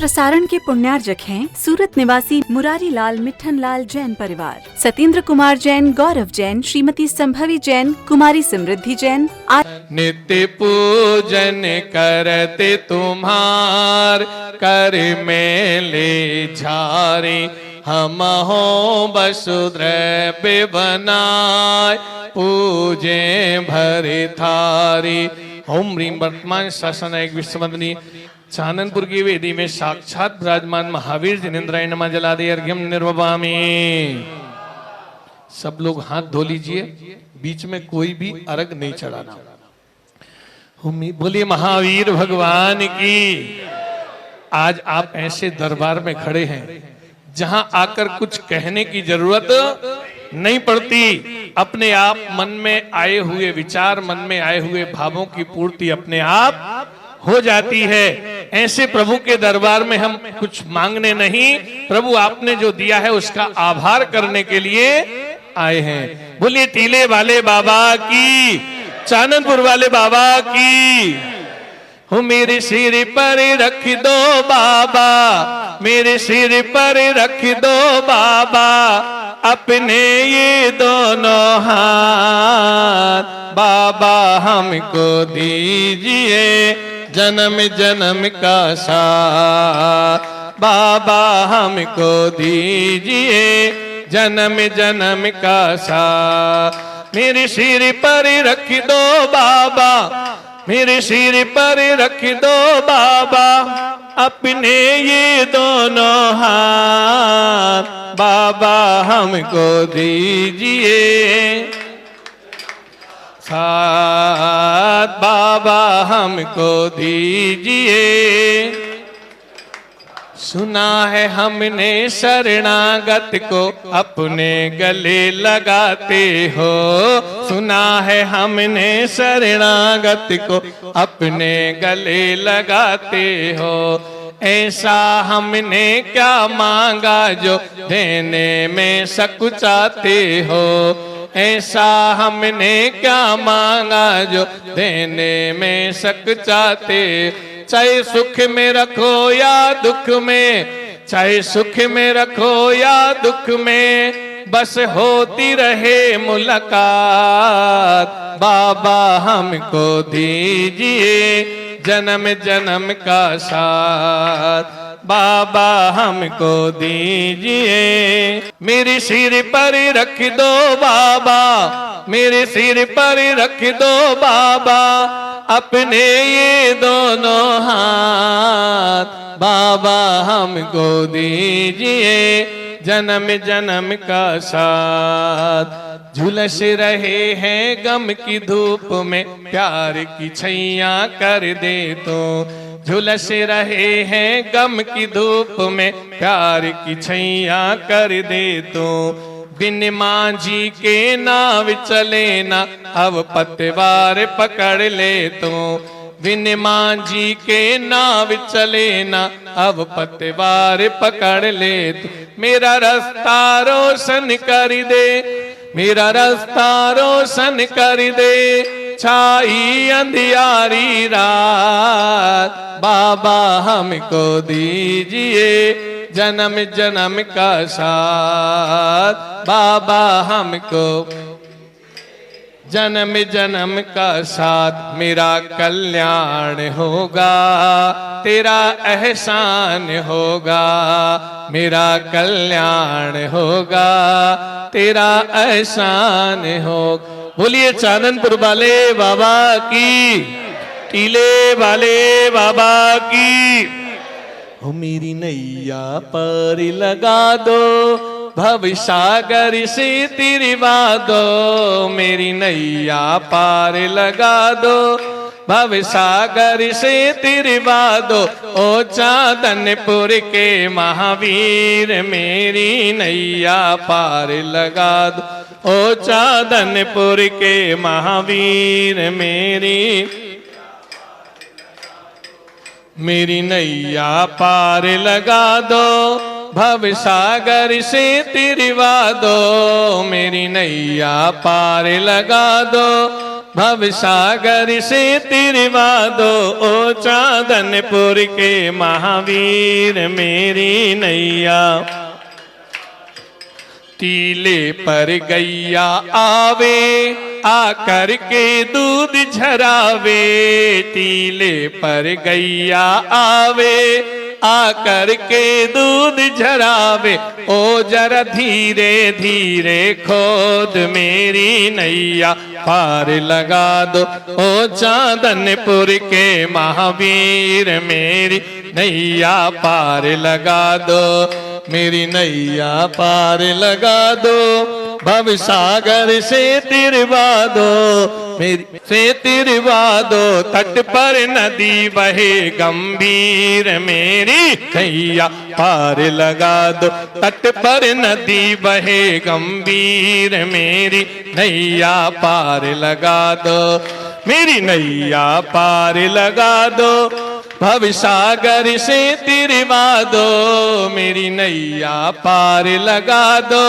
प्रसारण के पुण्यार्जक हैं सूरत निवासी मुरारी लाल मिट्ठन लाल जैन परिवार, सत्येंद्र कुमार जैन, गौरव जैन, श्रीमती संभवी जैन, कुमारी समृद्धि जैन। नित्य पूजन करते तुम्हार, कर मेले झारे हम हो वसुद्रव्य बनाए, पूजे भरे थारी। ओम ह्रीम। वर्तमान शासन एक विश्ववंदनीय चाननपुर की वेदी में साक्षात विराजमान महावीर जिनेन्द्राय नमः जलादि अर्घ्यम निर्वपामि। सब लोग हाथ धो लीजिए, बीच में कोई भी अर्घ नहीं चढ़ाना। बोलिए महावीर भगवान की। आज आप ऐसे दरबार में खड़े हैं जहां आकर कुछ कहने की जरूरत नहीं पड़ती। अपने आप मन में आए हुए विचार, मन में आए हुए भावों की पूर्ति अपने आप हो जाती है। ऐसे प्रभु के दरबार में हम कुछ मांगने नहीं, प्रभु आपने जो दिया है उसका आभार करने के लिए आए हैं। बोलिए टीले वाले बाबा की, चाननपुर वाले बाबा की। हो मेरे सिर पर रख दो बाबा, मेरे सिर पर रख दो बाबा, अपने ये दोनों हाथ। बाबा हमको दीजिए जन्म जन्म का साथ, बाबा हमको दीजिए जन्म जन्म का साथ। मेरे सिर पर रख दो बाबा, मेरे सिर पर रख दो बाबा, अपने ये दोनों हाथ। बाबा हमको दीजिए साथ, बाबा हमको दीजिए। सुना है हमने शरणागत को अपने गले लगाते हो, सुना है हमने शरणागत को अपने गले लगाते हो। ऐसा हमने क्या मांगा जो देने में सकुचाते हो, ऐसा हमने क्या मांगा जो देने में सकुचाते। चाहे सुख में रखो या दुख में, चाहे सुख में रखो या दुख में, बस होती रहे मुलाकात। बाबा हमको दीजिए जन्म जन्म का साथ, बाबा हमको दीजिए। मेरे सिर पर रख दो बाबा, मेरे सिर पर रख दो बाबा, अपने ये दोनों हाथ। बाबा हमको दीजिए जन्म जन्म का साथ। झुलस रहे हैं गम की धूप में, प्यार की छैया कर दे तो। झुलस रहे हैं गम की धूप में, प्यार की छैया कर दे तो। बिन मांझी के नाव चले ना, अब पतवार पकड़ ले तो। बिन मांझी के नाव चले ना, अब पतवार पकड़ ले तो। मेरा रास्ता रोशन कर दे, मेरा रास्ता रोशन कर दे, छाई अंधियारी रात। बाबा हमको दीजिए जन्म जन्म का साथ, बाबा हमको जन्म जन्म का साथ। मेरा कल्याण होगा, तेरा एहसान होगा, मेरा कल्याण होगा, तेरा एहसान होगा। बोलिए चाननपुर वाले बाबा की, टीले वाले बाबा की। हो मेरी नैया पर लगा दो, भव सागर से तिरवा दो। मेरी नैया पार लगा दो, भव सागर से तिरवा दो। ओ चांदनपुर के महावीर, मेरी नैया पार लगा दो। ओ चांदनपुर के महावीर, मेरी नैया पार लगा दो, भव सागर से तिरवा दो। मेरी नैया पार लगा दो, भव सागर से तिरवा दो ओ चांदनपुर के महावीर मेरी नैया। टीले पर गैया आवे आकर के दूध झरावे। टीले पर गैया आवे आकर के दूध झरावे। ओ जरा धीरे धीरे खोद मेरी नैया पार लगा दो ओ चांदनपुर के महावीर मेरी नैया पार लगा दो। मेरी नैया पार लगा दो भव सागर से तिरवा दो। मेरी से तिरवा दो तट पर नदी बहे गंभीर मेरी नैया पार लगा दो। तट पर नदी बहे गंभीर मेरी नैया पार लगा दो। मेरी नैया पार लगा दो भव सागर से तिरवा दो। मेरी नैया पार लगा दो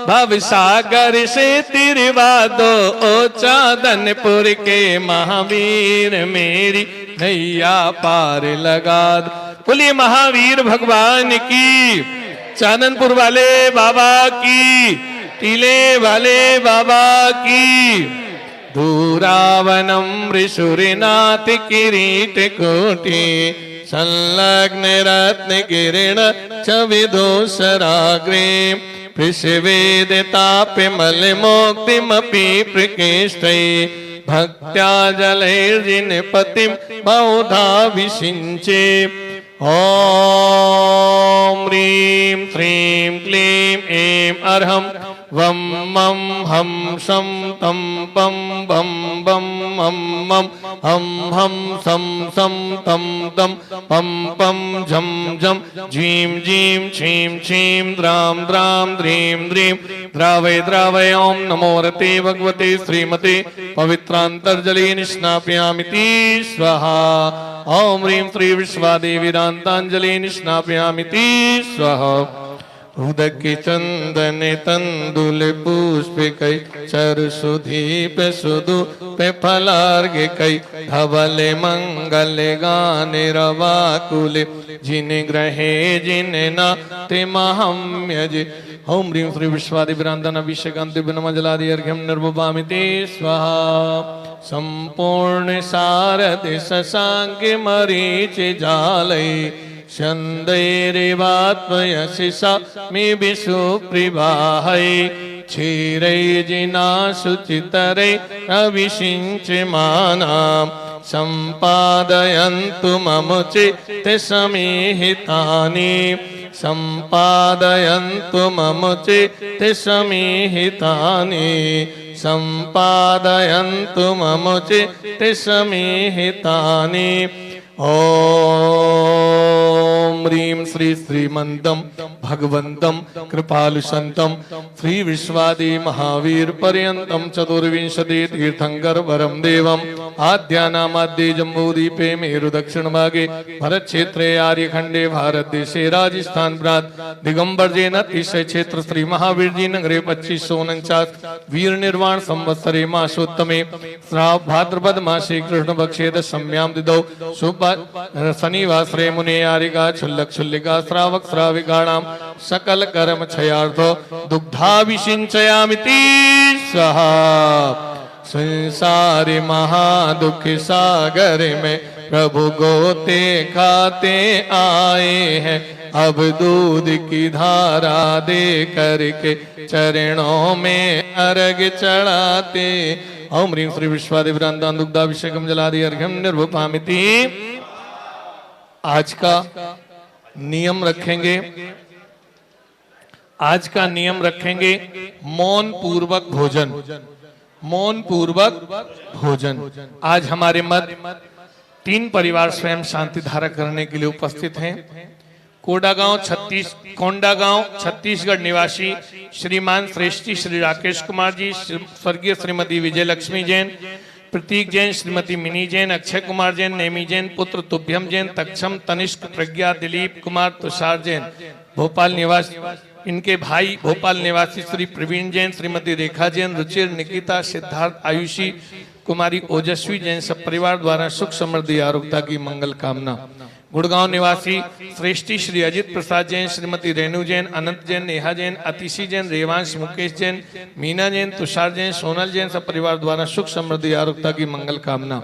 भव सागर से तिरवा दो ओ चांदनपुर के महावीर मेरी नैया पार लगा दो। बोलिए महावीर भगवान की, चांदनपुर वाले बाबा की, टीले वाले बाबा की। दूरावनम ऋषुरिनाथ किरीट कोटि संलग्न रत्न किरण चविदोषराग्रे। पृषवेदिताप्य मल मोक्तिमपि प्रकृष्टै। भक्त्या जलैर्जिन पतिं बहुधा विषिञ्चे। ओम ह्रीं श्रीं क्लीं ऐं अर्हं वम मम हम शम तम पम बम बम हम मम हम सम सम तम तम पम पम झम झम झीं झीं छीं छीं द्राम द्राम द्रीं द्रीं द्रावय द्रावय। ओम नमो रते भगवते श्रीमते पवित्रांतर्जलि निष्णापयामिति स्वाहा। ओम ह्रीं श्री विश्वादेवीरांतांजलि निष्णापयामिति स्वाहा। उदक चंदन तंदुल पुष्प कई चर सुधीप सुदु पे फलार्घ कई। धवल मंगल गान रवाकुल जिन ग्रहे जिन नाते महाम्यज। ओम ह्रीं श्री विश्वादिभ्रांतन अभिषेकांति बिनमजलादि अर्घ्यम निर्वपामिते स्वाहा। संपूर्ण सारद शशांक मरीच जालय। छंदैरेवात्मयशिषा मे विशुप्रिवाहै। क्षीरैर्जिना शुचितरै अविषिञ्चमानां। सम्पादयन्तु मम चित्ते समीहितानि। सम्पादयन्तु मम चित्ते समीहितानि। सम्पादयन्तु मम चित्ते समीहितानि। ओम ह्रीं श्री श्रीमंतम भगवंतम कृपालुसंतम श्री विश्वादि महावीर पर्यंतम चतुर्विंशति तीर्थंकर वरम देवम। आद्यानामाद्ये जम्बूद्वीपे मेरु दक्षिण भागे भरत क्षेत्रे आर्यखंडे भारत देशे राजस्थान प्रांत दिगंबर जैन अतिशय क्षेत्र श्री महावीर जी नगरे 2549 वीर निर्वाण संवत्सरे मासोत्तमे श्राव भाद्रपद मासे कृष्ण पक्षे दशम्यां तिथौ शुभ शनिवासरे मुने आरिका क्षुल्लक क्षुल्लिका श्रावक श्राविकाणां सकल कर्म क्षयार्थो दुग्धाभिषिञ्चयामिति स्वाहा। संसारी महादुख सागर में प्रभु गोते खाते आए हैं। अब दूध की धारा दे करके चरणों में अर्घ चढ़ाते। ओम ह्रीं श्री विश्वादिभ्रांतां दुग्धाभिषेकम जलादि अर्घ्यम निर्वपामिति। आज का नियम रखेंगे, आज का नियम रखेंगे मौन पूर्वक भोजन। मौन पूर्वक भोजन। आज हमारे मध्य 3 परिवार स्वयं शांति धारा करने के लिए उपस्थित हैं। कोंडागांव छत्तीसगढ़ निवासी श्रीमान श्रेष्ठी श्री राकेश कुमार जी, स्वर्गीय श्रीमती विजय लक्ष्मी जैन, प्रतीक जैन, श्रीमती मिनी जैन, अक्षय कुमार जैन, नेमी जैन, पुत्र तुभ्यम जैन, तक्षम, तनिष्क, प्रज्ञा, दिलीप कुमार, तुषार जैन, भोपाल निवासी। इनके भाई भोपाल निवासी श्री प्रवीण जैन, श्रीमती रेखा जैन, रुचिर, निकिता, सिद्धार्थ, आयुषी, कुमारी ओजस्वी जैन सब परिवार द्वारा सुख समृद्धि आरोग्यता की मंगल कामना। गुड़गांव निवासी श्रेष्ठी श्री अजित प्रसाद जैन, श्रीमती रेणु जैन, अनंत जैन, नेहा जैन, अतिशी जैन, रेवांश, मुकेश जैन, मीना जैन, तुषार जैन, सोनल जैन सब परिवार द्वारा सुख समृद्धि आरोग्यता की मंगल कामना।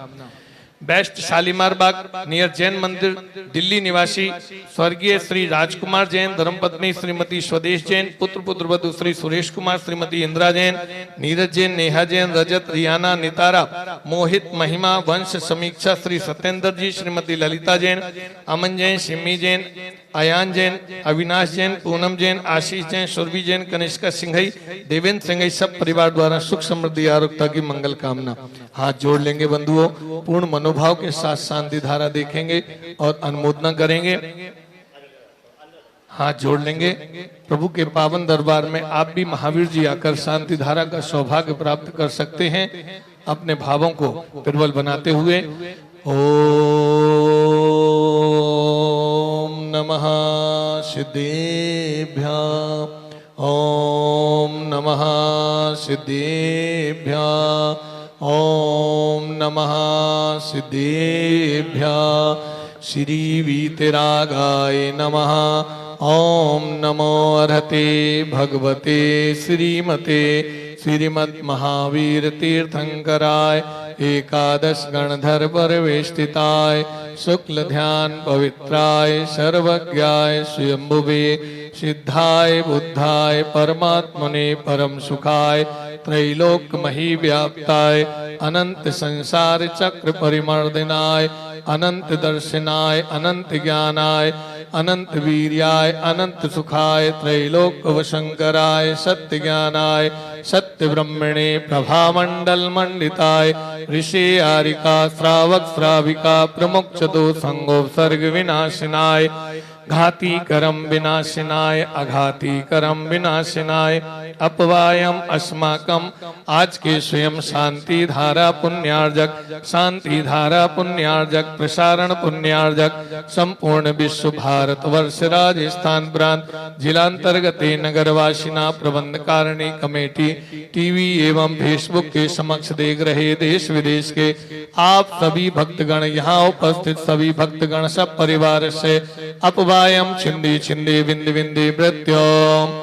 बेस्ट शालीमार बाग नियर जैन मंदिर दिल्ली निवासी स्वर्गीय श्री राजकुमार जैन, धर्मपत्नी श्रीमती स्वदेश जैन, पुत्र पुत्रवधु श्री सुरेश कुमार, श्रीमती इंदिरा जैन, नीरज जैन, नेहा जैन, रजत, रियाना, नितारा, मोहित, महिमा, वंश, समीक्षा श्री सत्येंद्र जी, श्रीमती ललिता जैन, अमन जैन, सिम्मी जैन, अयान जैन, अविनाश जैन, पूनम जैन, आशीष जैन, सुरभि जैन, कनिष्का सिंघई, देवेंद्र सिंघई सब परिवार द्वारा सुख समृद्धि आरोग्यता की मंगल कामना। हाथ जोड़ लेंगे बंधुओं, पूर्ण मनोभाव के साथ शांति धारा देखेंगे और अनुमोदना करेंगे। हाथ जोड़ लेंगे। प्रभु के पावन दरबार में आप भी महावीर जी आकर शांति धारा का सौभाग्य प्राप्त कर सकते हैं। अपने भावों को प्रबल बनाते हुए ओम नमः सिद्धेभ्यां, ओम नमः सिद्धेभ्यां, ओम नमः सिद्धेभ्यां। श्री वीतरागाय नमः। ओम नमो अर्हते भगवते श्रीमते श्रीमद् महावीर तीर्थंकराय एकादश गणधर परिवेष्टिताय शुक्ल ध्यान पवित्राय सर्वज्ञाय स्वयंभुवे सिद्धाय बुद्धाय परमात्मने परम सुखाय त्रैलोक मही व्याप्ताय अनंत संसार चक्र परिमर्दिनाय अनंत दर्शनाय अनंत ज्ञानाय अनंत वीर्याय अनंत सुखाय त्रैलोक वशंकराय सत्य ज्ञानाय सत्य ब्रह्मणे प्रभामंडल मंडिताय ऋषि आरिका श्रावक श्राविका प्रमुख चतु संगोपसर्ग विनाशिनाय घाती करम विनाशिनाय अघाती करम विनाशिनाय अपवायम अस्माकम आज के स्वयं शांति धारा पुण्यार्जक शांति धारा पुण्यार्जक प्रसारण पुण्यार्जक संपूर्ण विश्व भारत वर्ष राजस्थान प्रांत जिलांतर्गत नगरवासिना प्रबंध कारिणी कमेटी टीवी एवं फेसबुक के समक्ष देख रहे देश विदेश के आप सभी भक्तगण यहाँ उपस्थित सभी भक्तगण सब परिवार से अपवायम छिंदी छिंदी बिंदी बिंदी मृत्योम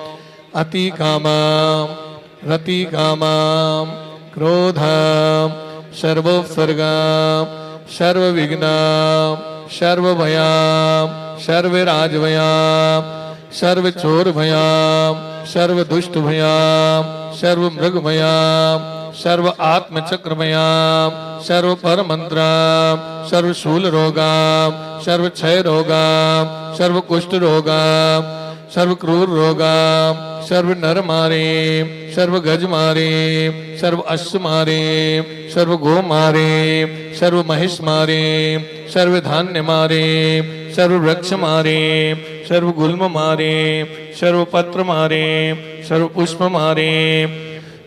अति कामम रति कामम क्रोधम सर्वोपसर्गम सर्व विघ्नम सर्व भयाम सर्व राजभयाम सर्व चोर भयाम सर्व दुष्ट भयाम सर्व मृग भयाम सर्व आत्मचक्र भयाम सर्व पर मंत्राम सर्व शूल रोगाम सर्व क्षय रोगाम सर्व कुष्ठ रोगाम सर्व क्रूर रोगाम सर्व नर मारे सर्व गज मारे सर्व अश्व मारे सर्व गो मारे सर्व महिष मारे सर्व धान्य मारे सर्व वृक्ष मारे सर्व गुल्म मारे सर्व पत्र मारे सर्व पुष्प मारे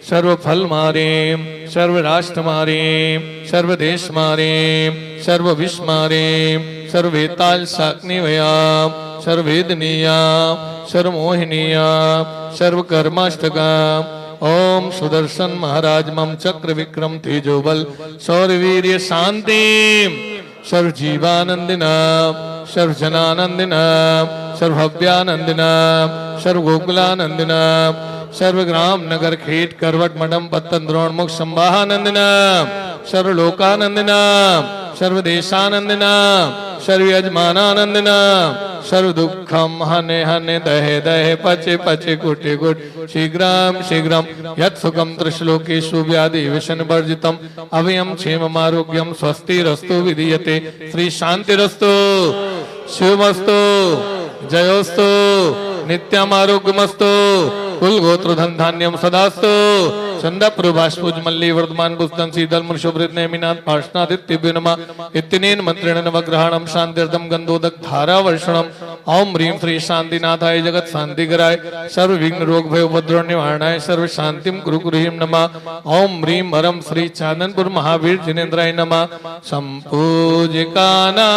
सर्व फल मारे सर्व राष्ट्र मारे सर्व देश मारे सर्व विष मारे सर्व वेताल साग्निवयाम सर्व वेदनीयाम सर्व मोहिनीयाम सर्व कर्माष्टकाम ओम सुदर्शन महाराज मम चक्र विक्रम तेजोबल शौर्यवीर्य शांति सर्व जीवानंदिना सर्व जनानंदिना सर्व भव्यानंदिना सर्व गोकुलानंदिना सर्व ग्राम नगर खेट करवट मडम पत्तन द्रोण मुख संवाहानंदिना सर्व लोकानंदिना सर्व देशानंदिना सर्व यजमानानंदिना सर्व दुखम हने हने दहे दहे पचे पचे कुटे कुट शीघ्रम शीघ्रम यत् सुखम त्रिश्लोकेषु व्याधि विषण वर्जितम अभयम क्षेमम आरोग्यम स्वस्तिरस्तु विधीयते श्री शांतिरस्तु शिवमस्तु जयोस्तु नित्यम आरोग्यमस्तु कुल गोत्र धन धान्यम सदास्तु चंदा प्रभाष्पुज मल्ली वर्धमान पुस्तन शीतल मुर्शोभृत नेमिनाथ पार्षणादित्य नमः इत्यनेन मंत्रेण नवग्रहणम शांतिर्दम गंधोदक धारा वर्षणम ओम ह्रीं श्री शांतिनाथाय जगत शांतिकराय सर्व विघ्न रोग भय उपद्रव निवारणाय सर्व शांतिम कुरु कुरुहिम नमः ओम ह्रीं हरम श्री चांदनपुर महावीर जिनेन्द्राय नमः संपूजिकानां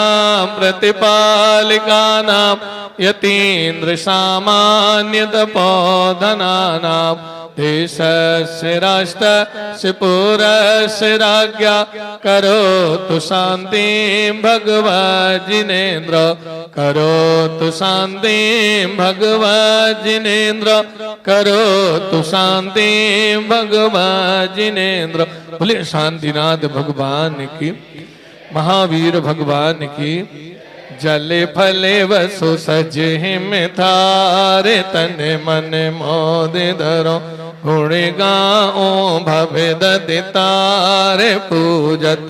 प्रतिपालिकानां यतीन्द्र सामान्य तपोधनानां देशस्य राष्ट्रस्य पुरस्य राज्ञा करोतु शांति भगवत् जिनेन्द्र करोतु शांति भगवत् जिनेन्द्र करोतु शांति भगवत् जिनेन्द्र। बोले शांतिनाथ भगवान की, महावीर भगवान की। जले फले वसु सजे हिम थारे तन मन मोद धरो गुण गाओ भवे ददितारे पूजत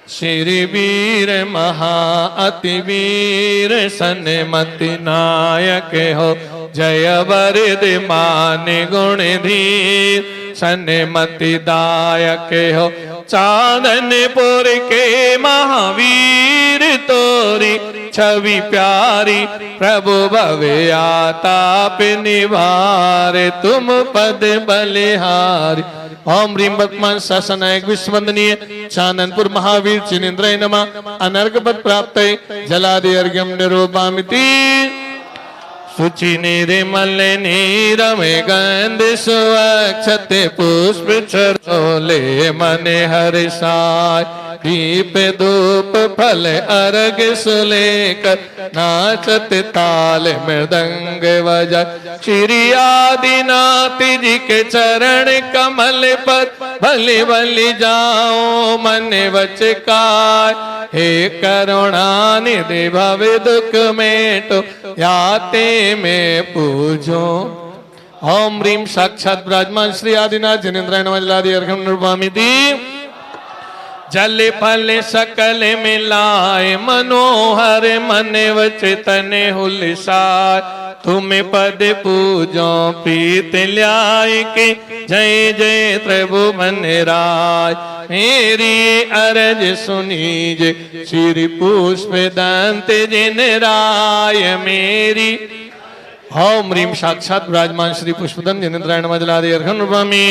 श्री वीर महा अति वीर सन्मति नायक हो जय वरद मान गुण धीर सन्मति दायक हो चांदनपुर के महावीर तोरी छवि प्यारी प्रभु भवे आताप निवारे तुम पद बलिहारी। ओम ह्रीं वर्तमान शासनायक विश्ववंदनीय चांदनपुर महावीर चिनेन्द्राय नमः। अनर्घ पद प्राप्त जलादि अर्घ्यम निरूपामिति शुचि निर्मल नीरमे गंध सुअक्षते पुष्प चरोले मन हर्षाय दीप धूप फल अर्घ सुलेकर नाचत ताल मृदंग बजाय श्री आदिनाथ जी के चरण कमल पर भली भली जाओ मन वचकाय हे करुणानिधि भव दुख मेटो याते में पूजो। ओम ह्रीं साक्षात विराजमान श्री आदिनाथ जिनेन्द्राय नमः। जलादि अर्घ्यम निरूपामिति जल फल सकल मिलाए मनोहर मन वचन हुलसाय तुम पद पूजो प्रीत ल्याय के जय जय त्रिभुवन राय मेरी अरज सुनीजे श्री पुष्प दंत जिन राय मेरी। ओम ह्रीं साक्षात विराजमान श्री पुष्पदंत जिनेन्द्राय नमः। जलादि अर्घ्यम निरूपामि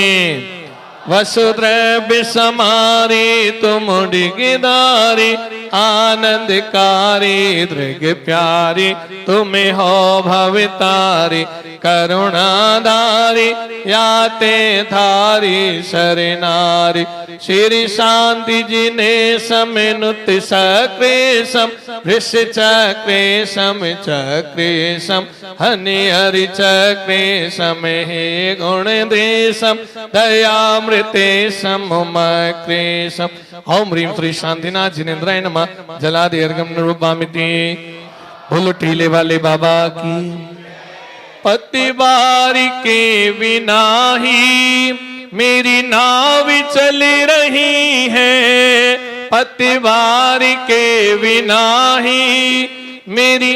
वसुद्रव्य समारी तुम गिदारी आनंदकारी दृग प्यारी तुम्हें हो भवितारी करुणाधारी याते थारी शरणारी श्री शांति जी ने समिनुत सक्रेशम वृष चक्रेशम चक्रेशम हनि हरि चक्रेशम हे गुण देशम दयामृतेशम मक्रेशम। ओम ह्रीं श्री शांतिनाथ जिनेन्द्राय नमः। जलादि अर्घ्यम निरूपामिति बोलो टीले वाले बाबा की। पतिवारी के बिना ही मेरी नाव चल रही है पतिवारी के बिना ही मेरी